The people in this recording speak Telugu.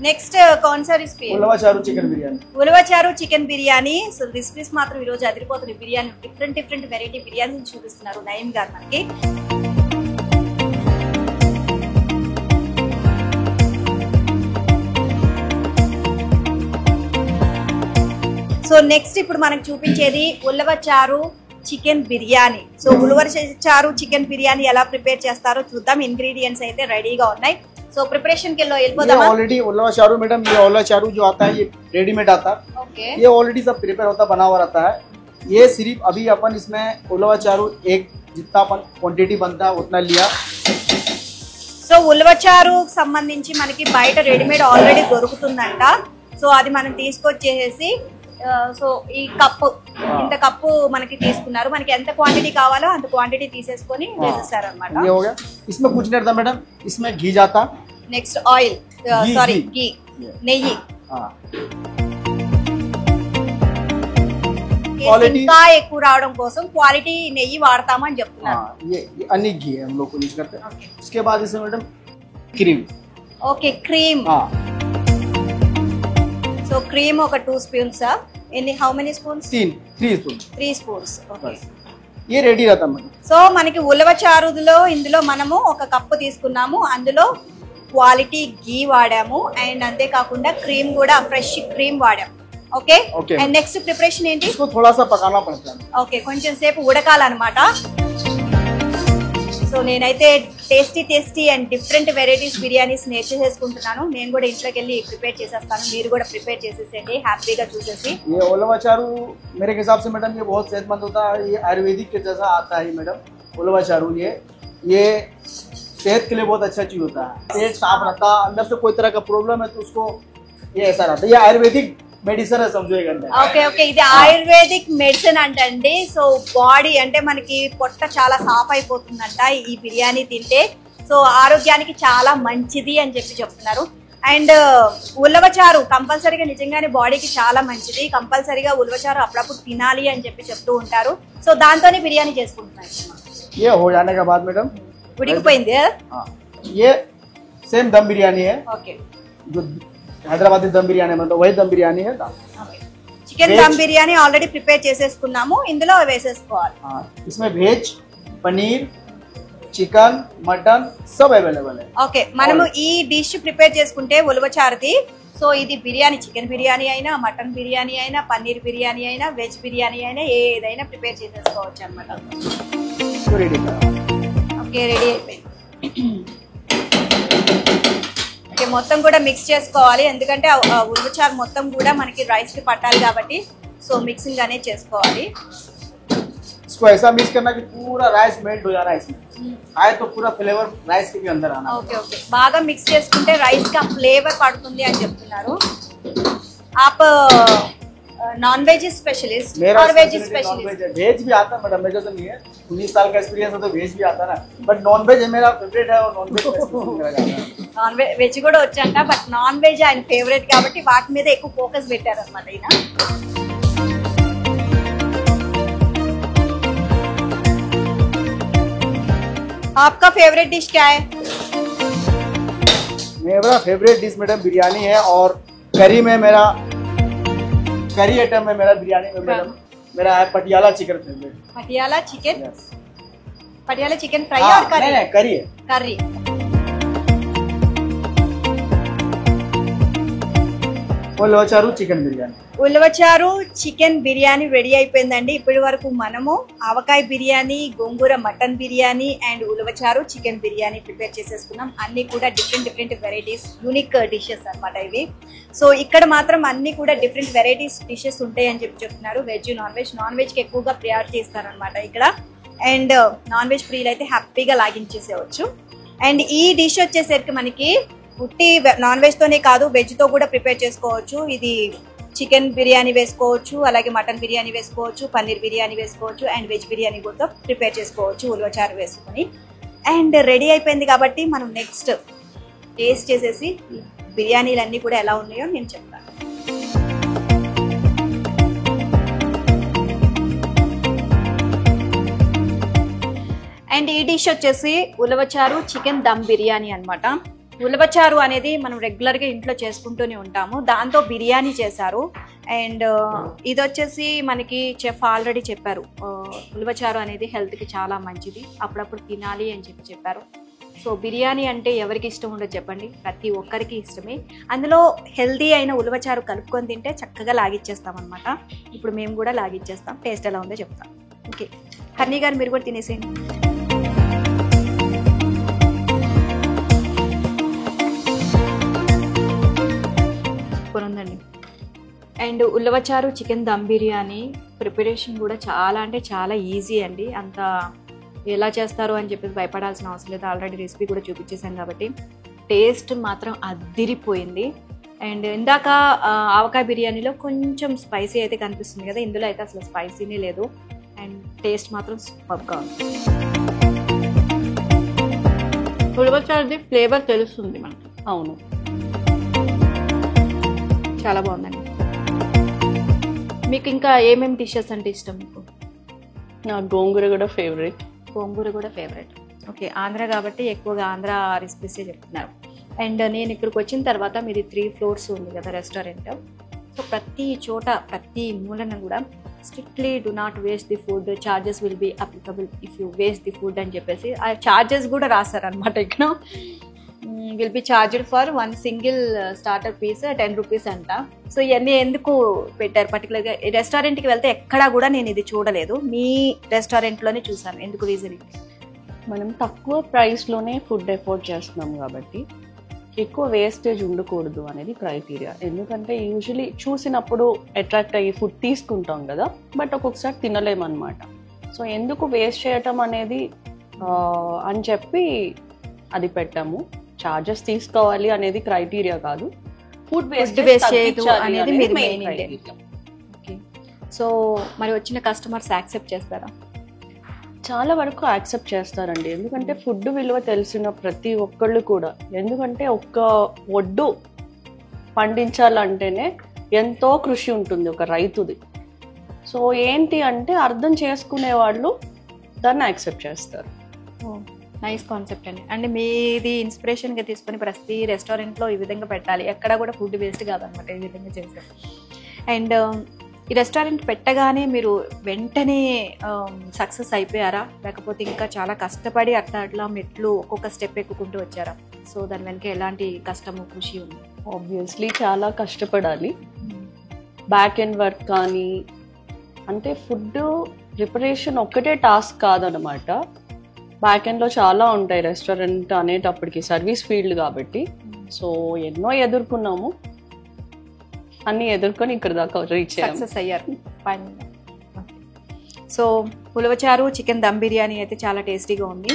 నెక్స్ట్ कौन सा రెసిపీ ఉలవచారు chicken biryani. Ulavacharu chicken biryani. So recipes మాత్రం ఈ రోజు అదిరిపోతుంది. బిర్యానీ డిఫరెంట్ వెరైటీ బిర్యానీ చూపిస్తున్నారు నయీం గారు మనకి. సో నెక్స్ట్ ఇప్పుడు మనకు చూపించేది ఉలవచారు చికెన్ బిర్యానీ. సో ఉలవచారు చికెన్ బిర్యానీ ఎలా ప్రిపేర్ చేస్తారో చూద్దాం. ఇంగ్రీడియంట్స్ అయితే రెడీగా ఉన్నాయి. సో प्रिपरेशन के लिए ऑलरेडी उलवा मैडम ये उलवा चारू जो आता है ये रेडीमेड आता है. ओके. ये ऑलरेडी सब प्रिपेयर होता बना हुआ रहता है. ये सिर्फ अभी अपन इसमें उलवा चारू एक जितना अपन क्वांटिटी बनता है उतना लिया. సో ఉలవచారు సంబంధించి మనకి బయట రెడీమేడ్ ఆల్రెడీ దొరుకుతుందంట. సో అది మనం తీసుకొచ్చేసి సో ఈ కప్పు ఇంత కప్పు మనకి తీసుకున్నారు. మనకి ఎంత క్వాంటిటీ కావాలో అంత క్వాంటిటీ తీసేసుకొని వేసేసారు అన్నమాట. ये हो गया. इसमें कुछ नहीं रहता मैडम, इसमें घी जाता. నెక్స్ట్ ఆయిల్ సారీ ఘీ నెయ్యి. ఇంకా ఎక్కువ రావడం కోసం క్వాలిటీ నెయ్యి వాడతామని చెప్తున్నారు. ये अन्य घी है हम लोग को यूज करते हैं. उसके बाद इसमें madam cream. Okay cream. So cream ఒక 2 స్పూన్స్. ఎన్ని how many spoons? 3 spoons. Okay. ये रेडी रहता है. సో మనకి ఉలవచారులో ఇందులో మనము ఒక కప్పు తీసుకున్నాము. అందులో క్వాలిటీ ఘీ వాడాము అండ్ అంతే కాకుండా క్రీమ్ కూడా ఫ్రెష్ క్రీమ్ వాడాము. ఓకే. అండ్ నెక్స్ట్ ప్రిపరేషన్ ఏంటి? इसको थोड़ा सा पकाना पड़ता है. ఓకే కొంచెం సేపు ఉడకాలన్నమాట. సో నేనైతే tasty and different varieties biryanis నేర్చేసుకుంటున్నాను. నేను కూడా ఇంట్లోకి వెళ్ళి ప్రిపేర్ చేసేస్తాను. మీరు కూడా ప్రిపేర్ చేసేసేయండి హ్యాపీగా చూసేసి. ये उलवाचारू मेरे हिसाब से मैडम ये बहुत सेहतमंद होता है. ये आयुर्वेदिक के जैसा आता है मैडम उलवाचारू. ये सेहत के लिए बहुत अच्छा चीज होता है. पेट साफ रहता है. अंदर से कोई तरह का प्रॉब्लम है तो उसको ये ऐसा रहता है. ये आयुर्वेदिक మెడిసిన్ ఓకే ఓకే ఇది ఆయుర్వేదిక్ మెడిసిన్ అంటండి. సో బాడీ అంటే మనకి పొట్ట చాలా సాఫ్ అయిపోతుందంట ఈ బిర్యానీ తింటే. సో ఆరోగ్యానికి చాలా మంచిది అని చెప్తున్నారు. అండ్ ఉలవచారు కంపల్సరీగా నిజంగానే బాడీకి చాలా మంచిది. కంపల్సరీగా ఉలవచారు అప్పుడప్పుడు తినాలి అని చెప్తూ ఉంటారు. సో దాంతోనే బిర్యానీ చేసుకుంటున్నారు. ये हो जाने के बाद मैडम ఉడికిపోయింది. ये सेम दम बिरयानी है. ఓకే. जो हैदराबादी दम बिरयानी मतलब वही दम बिरयानी है. Chicken dum biryani already prepare చేసేసుకున్నాము. ఇందులో వేసేసుకోవాలి. इसमें वेज पनीर चिकन मटन सब अवेलेबल है. ఓకే మనము ఈ డిష్ ప్రిపేర్ చేసుకుంటే ఉలవచారుది. సో ఇది బిర్యానీ చికెన్ బిర్యానీ అయినా మటన్ బిర్యానీ అయినా పన్నీర్ బిర్యానీ అయినా వెజ్ బిర్యానీ అయినా ఏదైనా ప్రిపేర్ చేసేసుకోవచ్చు అన్నమాట. ఓకే రెడీ అయిపోయింది. ఓకే మొత్తం కూడా మిక్స్ చేసుకోవాలి. ఎందుకంటే ఉలవచారు మొత్తం కూడా మనకి రైస్ కి పట్టాలి కాబట్టి సో మిక్సింగ్ అనేది చేసుకోవాలి. इसको ऐसा मिक्स करना कि पूरा राइस मेल्ट हो जाना है इसमें. आए तो पूरा फ्लेवर राइस के भी अंदर आना. ఓకే ఓకే బాగా మిక్స్ చేసుకుంటే రైస్ కి ఫ్లేవర్ పడుతుంది అని చెప్తున్నారు. आप नॉन वेज स्पेशलिस्ट और वेज स्पेशलिस्ट? वेज भी आता है मैडम. मेरे तो नहीं है 19 साल का एक्सपीरियंस है तो वेज भी आता है ना. बट नॉन वेज मेरा फेवरेट है और नॉन वेज నాన్ వెజ్ కూడా వచ్చంట. బట్ నాన్ వెజ్ ఆయన ఫేవరెట్ కాబట్టి వాటి మీద ఎక్కువ ఫోకస్ పెట్టారు అనమాట ఈయన. आपका फेवरेट डिश क्या है? मेरा फेवरेट डिश मैडम बिरयानी है. और करी में मेरा करी आइटम में मेरा बिरयानी में मैडम मेरा है Patiala chicken favourite. Patiala chicken? Patiala chicken fry और करी? नहीं करी है. Curry. Ulavacharu chicken biryani. Ulavacharu chicken biryani ready అయిపోయిందండి. ఇప్పటి వరకు మనము Avakaya biryani, Gongura mutton biryani and ulavacharu chicken biryani prepare చేసేసుకున్నాం. అన్ని కూడా డిఫరెంట్ వెరైటీస్ యూనిక్ డిషెస్ అన్నమాట ఇవి. సో ఇక్కడ మాత్రం అన్ని కూడా డిఫరెంట్ వెరైటీస్ డిషెస్ ఉంటాయి అని చెప్తున్నారు. వెజ్ నాన్ వెజ్ కి ఎక్కువగా ప్రయారిటీ ఇస్తారనమాట ఇక్కడ. అండ్ నాన్ వెజ్ ప్రియులు అయితే హ్యాపీగా లాగించేసేవచ్చు. అండ్ ఈ డిష్ వచ్చేసరికి మనకి ఉట్టి నాన్ వెజ్ తోనే కాదు వెజ్ తో కూడా ప్రిపేర్ చేసుకోవచ్చు. ఇది చికెన్ బిర్యానీ వేసుకోవచ్చు, అలాగే మటన్ బిర్యానీ వేసుకోవచ్చు, పన్నీర్ బిర్యానీ వేసుకోవచ్చు అండ్ వెజ్ బిర్యానీ కూడా ప్రిపేర్ చేసుకోవచ్చు ఉలవచారు వేసుకొని. అండ్ రెడీ అయిపోయింది కాబట్టి మనం నెక్స్ట్ టేస్ట్ చేసేసి బిర్యానీలు అన్నీ కూడా ఎలా ఉన్నాయో నేను చెప్తాను. అండ్ ఈ డిష్ వచ్చేసి ఉలవచారు చికెన్ దమ్ బిర్యానీ అన్నమాట. ఉలవచారు అనేది మనం రెగ్యులర్గా ఇంట్లో చేసుకుంటూనే ఉంటాము. దాంతో బిర్యానీ చేశారు. అండ్ ఇది వచ్చేసి మనకి చెఫ్ ఆల్రెడీ చెప్పారు, ఉలవచారు అనేది హెల్త్కి చాలా మంచిది, అప్పుడప్పుడు తినాలి అని చెప్పారు. సో బిర్యానీ అంటే ఎవరికి ఇష్టం ఉండదు చెప్పండి, ప్రతి ఒక్కరికి ఇష్టమే. అందులో హెల్దీ అయిన ఉలవచారు కలుపుకొని తింటే చక్కగా లాగిచ్చేస్తాం అనమాట. ఇప్పుడు మేము కూడా లాగిచ్చేస్తాం, టేస్ట్ ఎలా ఉందో చెప్తాం. ఓకే హర్నీ గారు, మీరు కూడా తినేసేయండి. ఉందండి. And ulavacharu chicken dum biryani preparation కూడా చాలా అంటే చాలా ఈజీ అండి. అంత ఎలా చేస్తారు అని చెప్పేసి భయపడాల్సిన అవసరం లేదు, ఆల్రెడీ రెసిపీ కూడా చూపించేసాం కాబట్టి. టేస్ట్ మాత్రం అద్దిరిపోయింది. అండ్ ఇందాక ఆవకాయ బిర్యానీలో కొంచెం స్పైసీ అయితే కనిపిస్తుంది కదా, ఇందులో అయితే అసలు స్పైసీనే లేదు. అండ్ టేస్ట్ మాత్రం సూపర్గా ఉంది. ఉలవచారుది ఫ్లేవర్ తెలుస్తుంది మనకి. అవును, చాలా బాగుందండి. మీకు ఇంకా ఏమేమి డిషెస్ అంటే ఇష్టం మీకు? నాకు గోంగూర కూడా ఫేవరెట్. గోంగూర కూడా ఫేవరెట్. ఓకే, ఆంధ్ర కాబట్టి ఎక్కువగా ఆంధ్ర రెసిపీసే చెప్తున్నారు. అండ్ నేను ఇక్కడికి వచ్చిన తర్వాత మీది 3 floors ఉంది కదా రెస్టారెంట్. సో ప్రతి చోట ప్రతి మూలన కూడా strictly do not waste the food, charges will be applicable if you waste the food అని చెప్పేసి ఆ చార్జెస్ కూడా రాస్తారనమాట. ఇక్కడ will be charged for 1 single starter piece 10 rupees అంట. సో ఇవన్నీ ఎందుకు పెట్టారు పర్టికులర్గా? రెస్టారెంట్కి వెళ్తే ఎక్కడా కూడా నేను ఇది చూడలేదు, మీ రెస్టారెంట్లోనే చూసాను. ఎందుకు రీజన్? మనం తక్కువ ప్రైస్లోనే ఫుడ్ ఎఫోర్డ్ చేస్తున్నాం కాబట్టి ఎక్కువ వేస్టేజ్ ఉండకూడదు అనేది క్రైటీరియా. ఎందుకంటే యూజువలీ చూసినప్పుడు అట్రాక్ట్ అయ్యి ఫుడ్ తీసుకుంటాం కదా, బట్ ఒక్కొక్కసారి తినలేమన్నమాట. సో ఎందుకు వేస్ట్ చేయటం అనేది అని చెప్పి అది పెట్టాము. చార్జెస్ తీసుకోవాలి అనేది క్రైటీరియా కాదు, ఫుడ్ వేస్ట్ చేయదు అనేది మీరు మెయిన్ క్రైటీరియా. ఓకే, సో మరి వచ్చిన కస్టమర్స్ యాక్సెప్ట్ చేస్తారా? చాలా వరకు యాక్సెప్ట్ చేస్తారండి, ఎందుకంటే ఫుడ్ విలువ తెలిసిన ప్రతి ఒక్కళ్ళు కూడా. ఎందుకంటే ఒక్క ఒడ్డు పండించాలంటేనే ఎంతో కృషి ఉంటుంది ఒక రైతుది. సో ఏంటి అంటే అర్థం చేసుకునే వాళ్ళు దాన్ని యాక్సెప్ట్ చేస్తారు. నైస్ కాన్సెప్ట్ అండి. అంటే మీది ఇన్స్పిరేషన్గా తీసుకొని ప్రతి రెస్టారెంట్లో ఈ విధంగా పెట్టాలి, ఎక్కడ కూడా ఫుడ్ వేస్ట్ కాదనమాట ఈ విధంగా చేశారు. అండ్ ఈ రెస్టారెంట్ పెట్టగానే మీరు వెంటనే సక్సెస్ అయిపోయారా, లేకపోతే ఇంకా చాలా కష్టపడి అట్లా మెట్లు ఒక్కొక్క స్టెప్ ఎక్కుకుంటూ వచ్చారా? సో దాని వెనక ఎలాంటి కష్టము కృషి ఉంది? ఆబ్వియస్లీ చాలా కష్టపడాలి. బ్యాక్ ఎండ్ వర్క్ కానీ, అంటే ఫుడ్ ప్రిపరేషన్ ఒక్కటే టాస్క్ కాదనమాట. బ్యాక్ ఎండ్లో చాలా ఉంటాయి రెస్టారెంట్ అనేటప్పటికి, సర్వీస్ ఫీల్డ్ కాబట్టి. సో ఎన్నో ఎదుర్కొన్నాము, అన్ని ఎదుర్కొని ఇక్కడ దాకా రీచ్ సక్సెస్ అయ్యారు. సో ఉలవచారు చికెన్ దమ్ బిర్యానీ అయితే చాలా టేస్టీగా ఉంది.